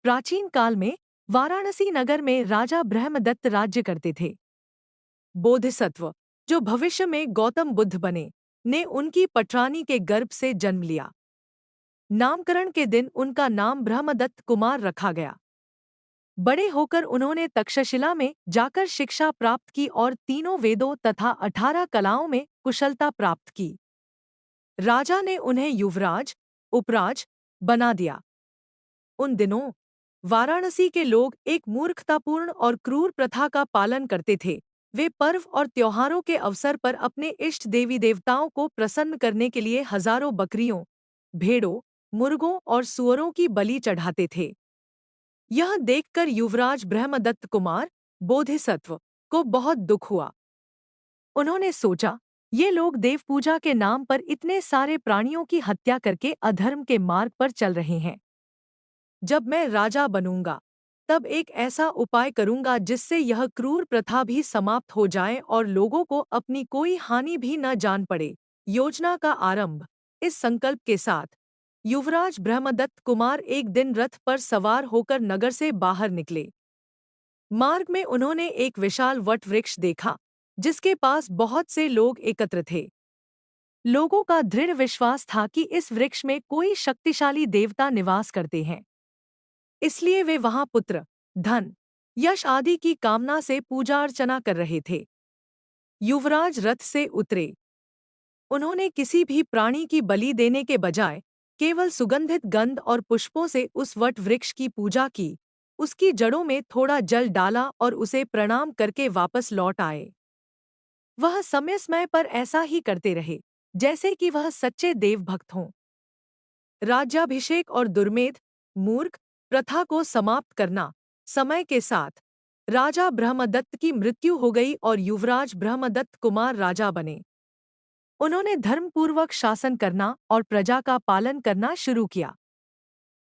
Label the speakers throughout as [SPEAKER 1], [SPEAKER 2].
[SPEAKER 1] प्राचीन काल में वाराणसी नगर में राजा ब्रह्मदत्त राज्य करते थे। बोधिसत्व, जो भविष्य में गौतम बुद्ध बने, ने उनकी पटरानी के गर्भ से जन्म लिया। नामकरण के दिन उनका नाम ब्रह्मदत्त कुमार रखा गया। बड़े होकर उन्होंने तक्षशिला में जाकर शिक्षा प्राप्त की और तीनों वेदों तथा 18 कलाओं में कुशलता प्राप्त की। राजा ने उन्हें युवराज, उपराज बना दिया। उन दिनों वाराणसी के लोग एक मूर्खतापूर्ण और क्रूर प्रथा का पालन करते थे। वे पर्व और त्योहारों के अवसर पर अपने इष्ट देवी देवताओं को प्रसन्न करने के लिए हजारों बकरियों, भेड़ों, मुर्गों और सूअरों की बलि चढ़ाते थे। यह देखकर युवराज ब्रह्मदत्त कुमार, बोधिसत्व, को बहुत दुख हुआ। उन्होंने सोचा, ये लोग देव पूजा के नाम पर इतने सारे प्राणियों की हत्या करके अधर्म के मार्ग पर चल रहे हैं। जब मैं राजा बनूंगा, तब एक ऐसा उपाय करूंगा जिससे यह क्रूर प्रथा भी समाप्त हो जाए और लोगों को अपनी कोई हानि भी न जान पड़े। योजना का आरंभ। इस संकल्प के साथ युवराज ब्रह्मदत्त कुमार एक दिन रथ पर सवार होकर नगर से बाहर निकले। मार्ग में उन्होंने एक विशाल वट वृक्ष देखा, जिसके पास बहुत से लोग एकत्र थे। लोगों का दृढ़ विश्वास था कि इस वृक्ष में कोई शक्तिशाली देवता निवास करते हैं, इसलिए वे वहां पुत्र, धन, यश आदि की कामना से पूजा अर्चना कर रहे थे। युवराज रथ से उतरे। उन्होंने किसी भी प्राणी की बलि देने के बजाय केवल सुगंधित गंध और पुष्पों से उस वट वृक्ष की पूजा की, उसकी जड़ों में थोड़ा जल डाला और उसे प्रणाम करके वापस लौट आए। वह समय समय पर ऐसा ही करते रहे, जैसे कि वह सच्चे देवभक्त हों। राज्याभिषेक और दुर्मेध, मूर्ख प्रथा को समाप्त करना। समय के साथ राजा ब्रह्मदत्त की मृत्यु हो गई और युवराज ब्रह्मदत्त कुमार राजा बने। उन्होंने धर्मपूर्वक शासन करना और प्रजा का पालन करना शुरू किया।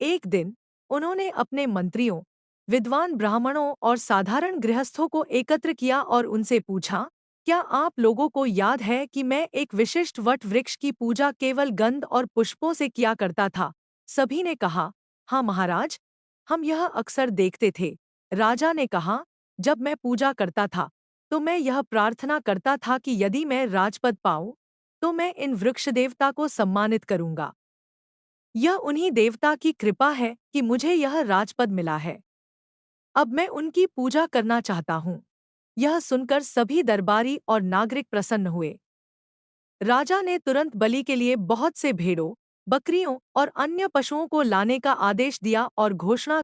[SPEAKER 1] एक दिन उन्होंने अपने मंत्रियों, विद्वान ब्राह्मणों और साधारण गृहस्थों को एकत्र किया और उनसे पूछा, क्या आप लोगों को याद है कि मैं एक विशिष्ट वट वृक्ष की पूजा केवल गंध और पुष्पों से किया करता था? सभी ने कहा, हाँ महाराज, हम यह अक्सर देखते थे। राजा ने कहा, जब मैं पूजा करता था, तो मैं यह प्रार्थना करता था कि यदि मैं राजपद पाऊं, तो मैं इन वृक्ष देवता को सम्मानित करूंगा। यह उन्हीं देवता की कृपा है कि मुझे यह राजपद मिला है। अब मैं उनकी पूजा करना चाहता हूँ। यह सुनकर सभी दरबारी और नागरिक प्रसन्न हुए। राजा ने तुरंत बलि के लिए बहुत से भेड़ों, बकरियों और अन्य पशुओं को लाने का आदेश दिया और घोषणा